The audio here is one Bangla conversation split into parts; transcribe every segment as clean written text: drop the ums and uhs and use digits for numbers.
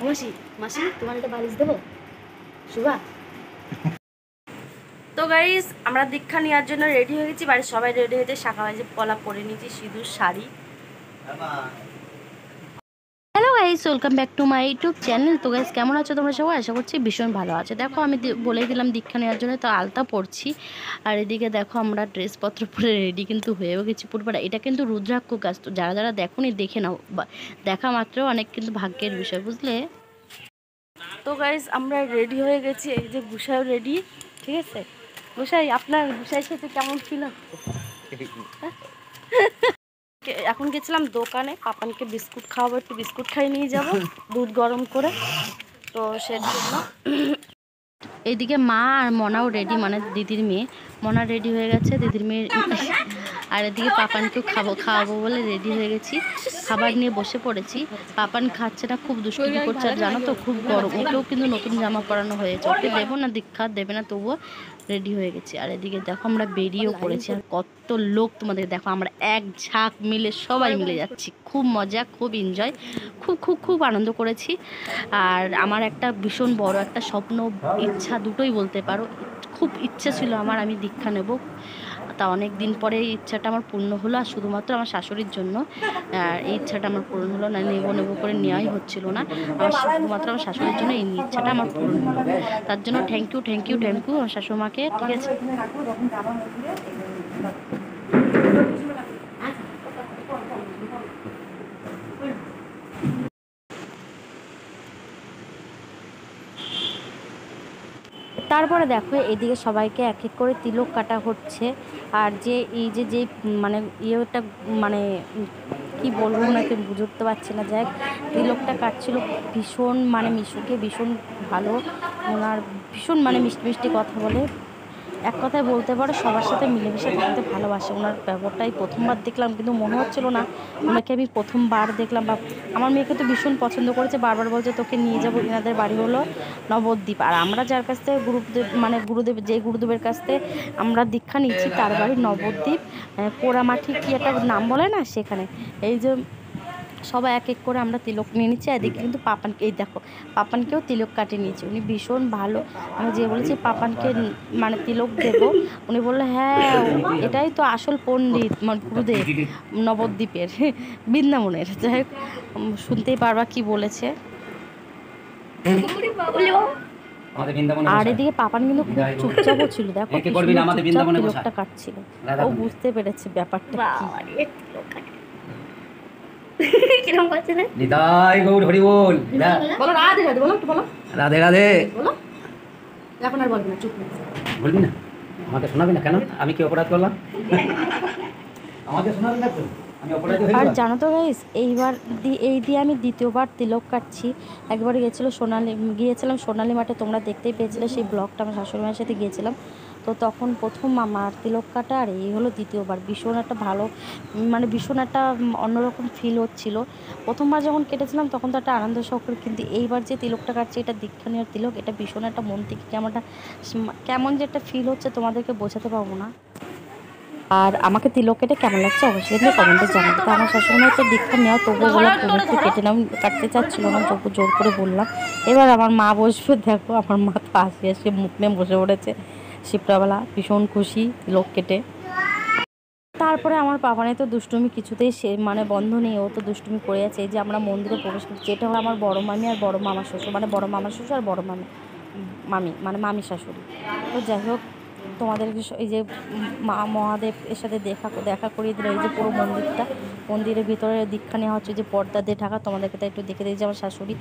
মাসি মাসি তোমার একটা বালিশ দেবো শুভা। তো গাইস আমরা দীক্ষা নেওয়ার জন্য রেডি হয়ে গেছি, বাড়ির সবাই রেডি হয়েছে, শাখা বাজে পলা পরে নিয়েছি, সিঁদুর sari. Hello guys, welcome back to my YouTube channel. তো গাইস কেমন আছো তোমরা সবাই? আশা করছি ভীষণ ভালো আছে। দেখো আমি বলেই দিলাম দীক্ষা নেওয়ার জন্য, তো আলতা পড়ছি। আর এদিকে দেখো আমরা ড্রেসপত্র পরে রেডি কিন্তু হয়েও গেছি পুরোপুরি। এটা কিন্তু রুদ্রাক্ষ গাছ, তো যারা যারা দেখোনি দেখে নাও, দেখা মাত্র অনেক কিন্তু ভাগ্যের বিষয়, বুঝলে। তো গাইস আমরা রেডি হয়ে গেছি, এই যে গুসাইও রেডি, ঠিক আছে। গুসাই, আপনার গুসাইয়ের সাথে কেমন ফিল হচ্ছে? এখন গেছিলাম দোকানে, পাপানকে বিস্কুট খাওয়াবো, একটু বিস্কুট খাই নিয়ে যাব দুধ গরম করে, তো সেজন্য। এইদিকে মা আর মনাও রেডি, মানে দিদির মেয়ে মনা রেডি হয়ে গেছে, দিদির মেয়ে। আর এদিকে পাপানকেও খাওয়াবো বলে রেডি হয়ে গেছি, খাবার নিয়ে বসে পড়েছি। পাপান খাচ্ছে না, খুব দুষ্টুমি করছে, আর জানো তো খুব গরম, ওকেও কিন্তু নতুন জামা পরানো হয়েছে, ওকে দেবো না, দীক্ষা দেবে না, তবুও রেডি হয়ে গেছি। আর এদিকে দেখো আমরা বেরিয়েও পড়েছি, আর কত লোক তোমাদের দেখো, আমরা এক ঝাঁক মিলে সবাই মিলে যাচ্ছি, খুব মজা, খুব এনজয়, খুব খুব খুব আনন্দ করেছি। আর আমার একটা ভীষণ বড় একটা স্বপ্ন, ইচ্ছা, দুটোই বলতে পারো, খুব ইচ্ছে ছিল আমার, আমি দীক্ষা নেব। তা অনেক দিন পরে এই ইচ্ছাটা আমার পূর্ণ হলো, আর শুধুমাত্র আমার শাশুড়ির জন্য এই ইচ্ছাটা আমার পূরণ হলো, না নেবো করে নেওয়াই হচ্ছিল না, আমার শুধুমাত্র আমার শাশুড়ির জন্য এই ইচ্ছাটা আমার পূরণ হলো। তার জন্য থ্যাংক ইউ আমার শাশুড়িমাকে, ঠিক আছে। তারপরে দেখো এদিকে সবাইকে এক এক করে তিলক কাটা হচ্ছে। আর যে এই যে মানে ইয়েটা, মানে কি বলবো ওনাকে বুঝতে পারছি না, যাই তিলকটা কাটছিল ভীষণ, মানে মিশুকে ভীষণ ভালো, ওনার ভীষণ মানে মিষ্টি মিষ্টি কথা বলে, এক কথায় বলতে পারো সবার সাথে মিলেমিশে থাকতে ভালোবাসে। ওনার ব্যবহারটাই প্রথমবার দেখলাম, কিন্তু মনে হচ্ছিল না ওনাকে আমি প্রথমবার দেখলাম। বা আমার মেয়েকে তো ভীষণ পছন্দ করেছে, বারবার বলছে তোকে নিয়ে যাবো, এনাদের বাড়ি হলো নবদ্বীপ, আর আমরা যার কাছ থেকে যে গুরুদেবের কাছ থেকে আমরা দীক্ষা নিচ্ছি তার বাড়ি নবদ্বীপ, পোড়ামাটি কি একটা নাম বলে না, সেখানে। এই যে সবাই এক এক করে আমরা তিলক নিয়ে নিচ্ছি, এদিকে কিন্তু পাপানকে, এই দেখো পাপানকেও তিলক কাটিয়ে নিয়েছি, উনি ভীষণ ভালো। আমি যে বলেছি পাপানকে মানে তিলক দেবো, উনি বললো হ্যাঁ এটাই তো আসল পণ্ডিত, মানে গুরুদেব নবদ্বীপের বৃন্দাবনের। যাই হোক, শুনতেই পারবা কি বলেছে। আর এদিকে পাপান কিন্তু খুব চুপচাপও ছিল, দেখো তিলকটা কাটছিল, ও বুঝতে পেরেছে ব্যাপারটা কি। কিরকম করছে না? নিতাই গৌর হরি বল। বলো রাধে রাধে, বলো একটু বলো রাধে রাধে বলো। এখন আর বলবি না, চুপ বলবি না, আমাকে শোনাবি না কেন? আমি কি অপরাধ করলাম? আমাকে শোনাবি না তো? আর জানো তো গাইস, এই দিয়ে আমি দ্বিতীয়বার তিলক কাটছি। একবার গিয়েছিলাম সোনালী মাঠে, তোমরা দেখতেই পেয়েছিলে সেই ব্লগটা, আমার শাশুড়ি মায়ের সাথে গিয়েছিলাম, তো তখন প্রথম আমার তিলক কাটা, আর এই হলো দ্বিতীয়বার। ভীষণ একটা ভালো, মানে ভীষণ একটা অন্যরকম ফিল হচ্ছিল। প্রথমবার যখন কেটেছিলাম তখন তো একটা আনন্দ সহকারে, কিন্তু এইবার যে তিলকটা কাটছে, এটা দীক্ষা নেওয়ার তিলক, এটা ভীষণ একটা মন থেকে কেমন যে একটা ফিল হচ্ছে, তোমাদেরকে বোঝাতে পারবো না। আর আমাকে তিলক কেটে কেমন লাগছে অবশ্যই কিন্তু কমেন্টে জানাবে। তো আমার শাশুড়িমায়ের তো দীক্ষা নেওয়া, তবুও বললাম তুমি একটু কেটে নাও, কাটতে চাচ্ছিল না, তবু জোর করে বললাম। এবার আমার মা বসবে, দেখো আমার মা তো হাসি মুখ নিয়ে বসে পড়েছে শিপ্রাবেলা, ভীষণ খুশি তিলক কেটে। তারপরে আমার পাপানে তো দুষ্টুমি কিছুতেই মানে বন্ধ নেই, ও তো দুষ্টুমি করে আছে। এই যে আমরা মন্দিরে প্রবেশ করছি, এটা হলো আমার বড় মামি আর বড় মামা শ্বশুর, মানে বড় মামা শ্বশুর আর বড় মামি মানে মামি শাশুড়ি। তো যাই হোক, তোমাদেরকে এই যে মহাদেব এর সাথে দেখা করিয়ে দিল, এই যে পুরো মন্দিরের ভিতরে দীক্ষা নেওয়া হচ্ছে, যে পর্দা দিয়ে ঢাকা, তোমাদেরকে তো একটু দেখে দিয়েছি। আমার শাশুড়ি,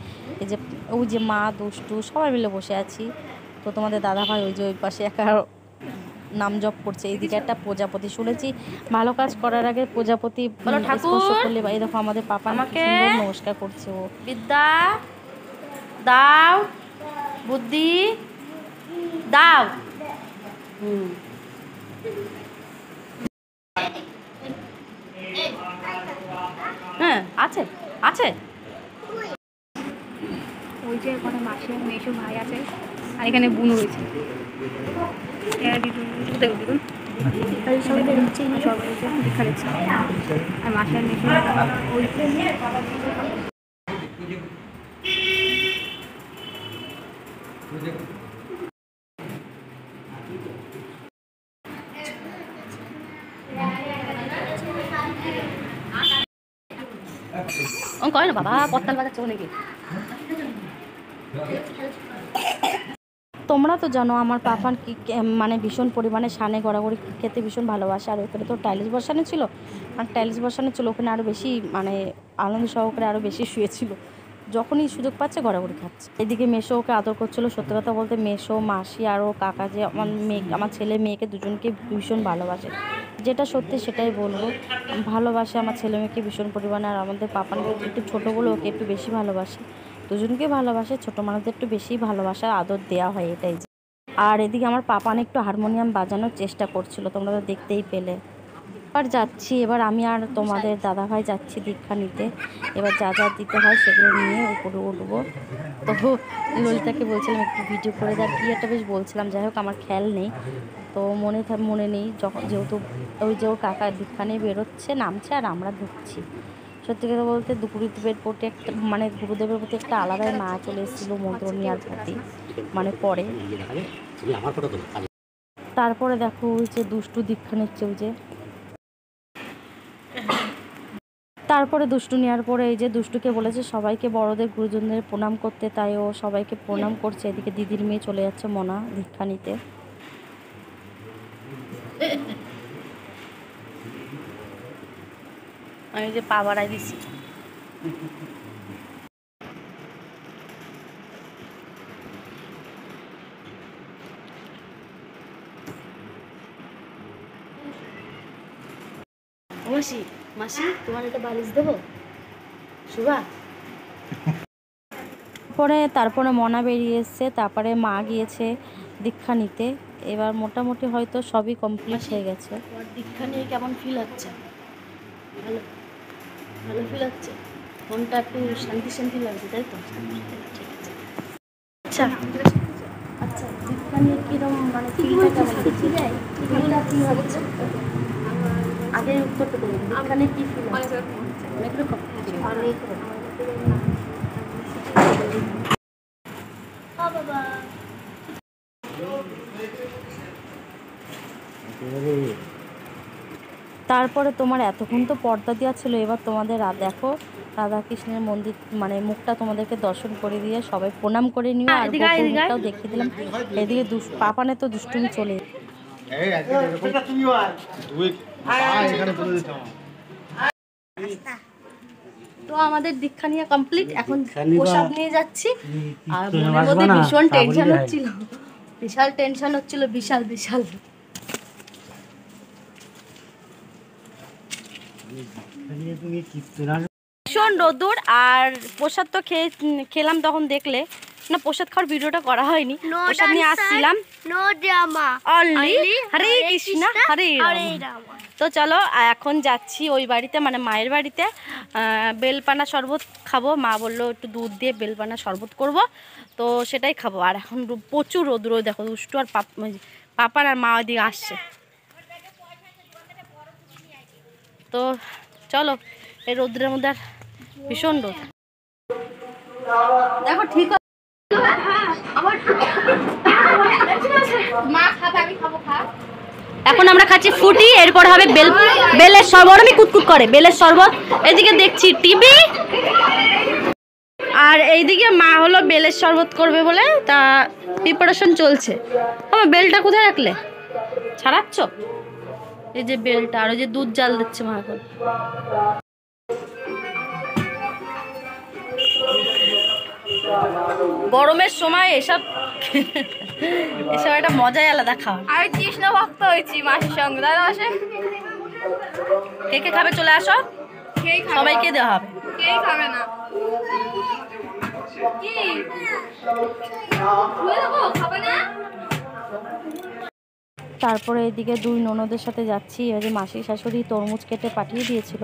এই যে ওই যে মা দুষ্টু সবাই মিলে বসে আছি। তো তোমাদের দাদা ভাই ওই যে ওই পাশে একা নাম জপ করছে, এইদিকে একটা প্রজাপতি, শুনেছি ভালো কাজ করার আগে প্রজাপতি স্পর্শ করলে, এই দেখো আমাদের পাপা আমাকে নমস্কার করছে, ও বিদ্যা দাও, বুদ্ধি দাও। হ্যাঁ আছে আছে, ওই যে ওখানে মাসে মেশো ভাই আছে, আর এখানে বুনু রয়েছে, দীক্ষা দিচ্ছে, আর মাসের মেশো ওই কয় না বাবা পত্তাল বাজাচ্ছে নাকি। তোমরা তো জানো আমার পাপান কি মানে ভীষণ পরিমাণে সানে গড়াগড়ি খেতে ভীষণ ভালোবাসে। আর ওখানে তো টাইলস বসানো ছিল, আর টাইলস বসানো ছিল ওখানে আরও বেশি মানে আনন্দ সহকারে আরও বেশি শুয়েছিল। যখনই সুযোগ পাচ্ছে গড়াগড়ি খাচ্ছে। এদিকে মেসো ওকে আদর করছিল। সত্যি কথা বলতে মেসো মাসি আরও কাকা যে আমার ছেলে মেয়েকে দুজনকে ভীষণ ভালোবাসে, যেটা সত্যি সেটাই বলবো। ভালোবাসে আমার ছেলে মেয়েকে ভীষণ পরিমাণে। আর আমাদের পাপানকে একটু ছোটো বলে ওকে একটু বেশি ভালোবাসে। দুজনকে ভালোবাসে, ছোটো মানুষদের একটু বেশি ভালোবাসা আদর দেওয়া হয় এটাই। আর এদিকে আমার পাপান একটু হারমোনিয়াম বাজানোর চেষ্টা করছিল, তোমরা তো দেখতেই পেলে। এবার যাচ্ছি, এবার আমি আর তোমাদের দাদাভাই যাচ্ছি দীক্ষা নিতে। এবার যা যা দিতে হয় সেগুলো নিয়ে উপরে উঠবো। তো ললিতাকে বলছিলাম একটু ভিডিও করে দেওয়ার কি একটা বেশ বলছিলাম, যাই হোক আমার খেয়াল নেই তো মনে নেই। যখন যেহেতু ওই যে ওর কাকা দীক্ষা নিয়ে বেরোচ্ছে নামছে আর আমরা ঢুকছি। সত্যি কথা বলতে গুরুদেবের প্রতি একটা মানে গুরুদেবের প্রতি একটা আলাদাই মায়া চলে এসেছিলো মন্ত্র নেওয়ার প্রতি মানে পরে। তারপরে দেখো ওই যে দুষ্টু দীক্ষা নিচ্ছে ওই যে। তারপরে দুষ্টু নেওয়ার পরে এই যে দুষ্টুকে বলেছে সবাইকে বড়দের গুরুজনদের প্রণাম করতে, তাই ও সবাইকে প্রণাম করছে। এদিকে দিদির মেয়ে চলে যাচ্ছে মনা দীক্ষা নিতে। আমি যে পা বাড়াই দিচ্ছি। মাসি মাসি তোমার একটা বালিশ দেবো শুভা। তারপরে মনা বেরিয়ে এসছে, তারপরে মা গিয়েছে দীক্ষা নিতে। এবার মোটামুটি হয়তো সবই কমপ্লিট হয়ে গেছে। দীক্ষা নিয়ে কেমন ফিল হচ্ছে? ভালো ভালো ফিল হচ্ছে, মনটা একটু শান্তি শান্তি লাগছে তাই তো? ঠিক আছে। আচ্ছা আচ্ছা দীক্ষা নিয়ে কীরকম মানে ফিলটা কেমন ফিলটা কী হচ্ছে? আগে উত্তরটা দেবো, দীক্ষা নিয়ে কী ফিল হচ্ছে? অনেক রকম অনেক রকম। বাবা তারপরে তোমার এতক্ষণ তো পর্দা দেওয়া ছিল, এবার তোমাদের দেখো রাধাকৃষ্ণের মন্দির মানে মুখটা তোমাদেরকে দর্শন করে দিয়ে সবাই প্রণাম করে নিও। আর মুখটাও দেখিয়ে দিলাম। এদিকে পাপানে তো দুষ্টুমি চলে। তো আমাদের দীক্ষা নিয়ে কমপ্লিট, এখন প্রসাদ নিয়ে যাচ্ছি। আর মনের মধ্যে ভীষণ টেনশন হচ্ছিল, বিশাল টেনশন হচ্ছিল, বিশাল বিশাল। ভীষণ রোদুর। আর প্রসাদ তো খেলাম তখন দেখলে না, প্রসাদ খাওয়ার ভিডিওটা করা হয়নি, প্রসাদ নিয়ে আসছিলাম। হরে কৃষ্ণ হরে রাম। তো চলো এখন যাচ্ছি ওই বাড়িতে মানে মায়ের বাড়িতে, বেলপানা শরবত খাবো। মা বললো একটু দুধ দিয়ে বেলপানা শরবত করব, তো সেটাই খাবো। আর এখন প্রচুর রোদ্র, দেখো দুষ্টু আর পাপার আর মা ওইদিকে আসছে। তো চলো, এই রোদ্রের মধ্যে আর ভীষণ রোদ। দেখো ঠিক এখন আমরা খাচ্ছি ফুটি, এরপর হবে বেলের শরবত। আমি কুতকুত করে বেলের শরবত। এদিকে দেখছি টিভি, আর এইদিকে মা হলো বেলের শরবত করবে বলে তা প্রিপারেশন চলছে। আমার বেলটা কোথায় রাখলে? ছাড়াচ্ছ? এই যে বেলটা, আর ওই যে দুধ জাল দিচ্ছে মা এখন। গরমের সময় এসব একটা মজাই আলাদা খাওয়া। আমি কৃষ্ণ ভক্ত হয়েছি মাসির সঙ্গে, দাদা মাসে কে কে খাবে চলে আসো, সবাইকে দেওয়া হবে। কেই খাবে না কি খাবে না। তারপরে এদিকে দুই ননদের সাথে যাচ্ছি। এই যে মাসির শাশুড়ি তরমুজ কেটে পাঠিয়ে দিয়েছিল,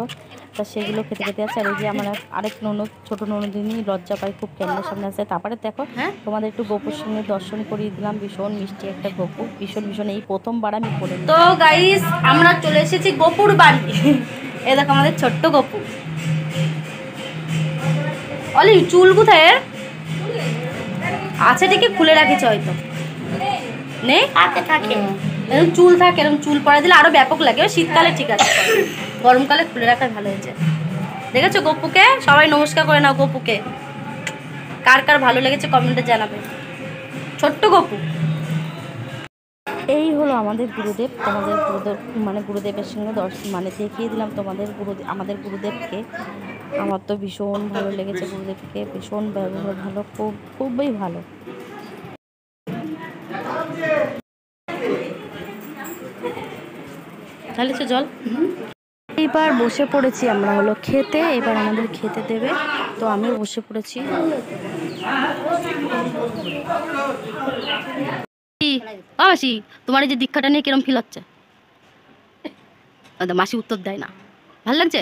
তা সেগুলো খেতে খেতে আছে। আর এই যে আমার আরেক ননদ, ছোটো ননদিনী লজ্জা পাই খুব, ক্যামেরার সামনে আছে। তারপরে দেখো তোমাদের একটু গোপুর সঙ্গে দর্শন করিয়ে দিলাম। ভীষণ মিষ্টি একটা গোপু, ভীষণ ভীষণ এই প্রথমবার আমি করে। তো গাইস আমরা চলে এসেছি গোপুর বাড়ি। এ দেখো আমাদের ছোট্ট গোপু। অলি চুল কোথায়? আছে ঠিকই, খুলে রাখিস হয়তো। নেই থাকে থাকে। এরকম চুল থাকে, এরকম চুল পরা দিলে আরো ব্যাপক লাগে। ওই শীতকালে ঠিক আছে, গরমকালে খুলে রাখা ভালো হয়েছে। দেখেছো গপুকে? সবাই নমস্কার করে নাও গপুকে। কার কার ভালো লেগেছে কমেন্টে জানাবে। ছোট্ট গপু। এই হলো আমাদের গুরুদেব। তোমাদের গুরুদেব মানে গুরুদেবের সঙ্গে মানে দেখিয়ে দিলাম তোমাদের আমাদের গুরুদেবকে। আমার তো ভীষণ ভালো লেগেছে গুরুদেবকে, ভীষণ ব্যবহার ভালো, খুবই ভালো। তাহলে তো জল। এইবার বসে পড়েছি আমরা হলো খেতে। এবার আমাদের খেতে দেবে, তো আমিও বসে পড়েছি। মাসি, তোমার এই যে দীক্ষাটা নিয়ে কিরম ফিল হচ্ছে? মাসি উত্তর দেয় না। ভালো লাগছে?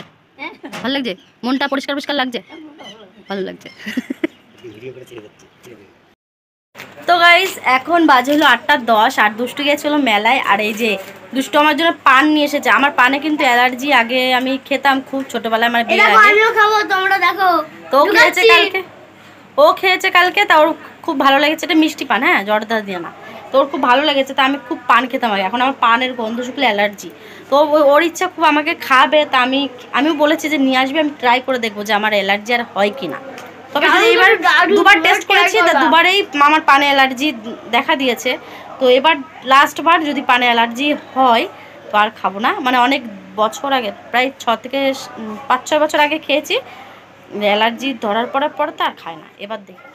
ভালো লাগছে? মনটা পরিষ্কার পরিষ্কার লাগছে? ভালো লাগছে। তো গাইস এখন বাজে হলো 8:10, আর দুষ্টু গিয়েছিল মেলায়। আর এই যে দুষ্টু আমার জন্য পান নিয়ে এসেছে। আমার পানে কিন্তু অ্যালার্জি, আগে আমি খেতাম খুব ছোটবেলায়, আমার বিয়ের আগে। আমিও খাবো, তোমরা দেখো। তো ও খেয়েছে কালকে, তা ওর খুব ভালো লেগেছে। এটা মিষ্টি পান, হ্যাঁ, জর্দা দিয়ে না। তো ওর খুব ভালো লেগেছে। তা আমি খুব পান খেতাম আগে, এখন আমার পানের গন্ধ শুকলে অ্যালার্জি। তো ওর ইচ্ছা খুব আমাকে খাবে। তা আমিও বলেছি যে নিয়ে আসবে, আমি ট্রাই করে দেখবো যে আমার অ্যালার্জি আর হয় কিনা। তবে যদি এবার দুবার টেস্ট করেছি, তা দুবারেই আমার পানে অ্যালার্জি দেখা দিয়েছে। তো এবার লাস্টবার যদি পানে অ্যালার্জি হয় তো আর খাবো না। মানে অনেক বছর আগে, প্রায় 6 থেকে 5-6 বছর আগে খেয়েছি। অ্যালার্জি ধরার পরে তো আর খায় না। এবার দেখি।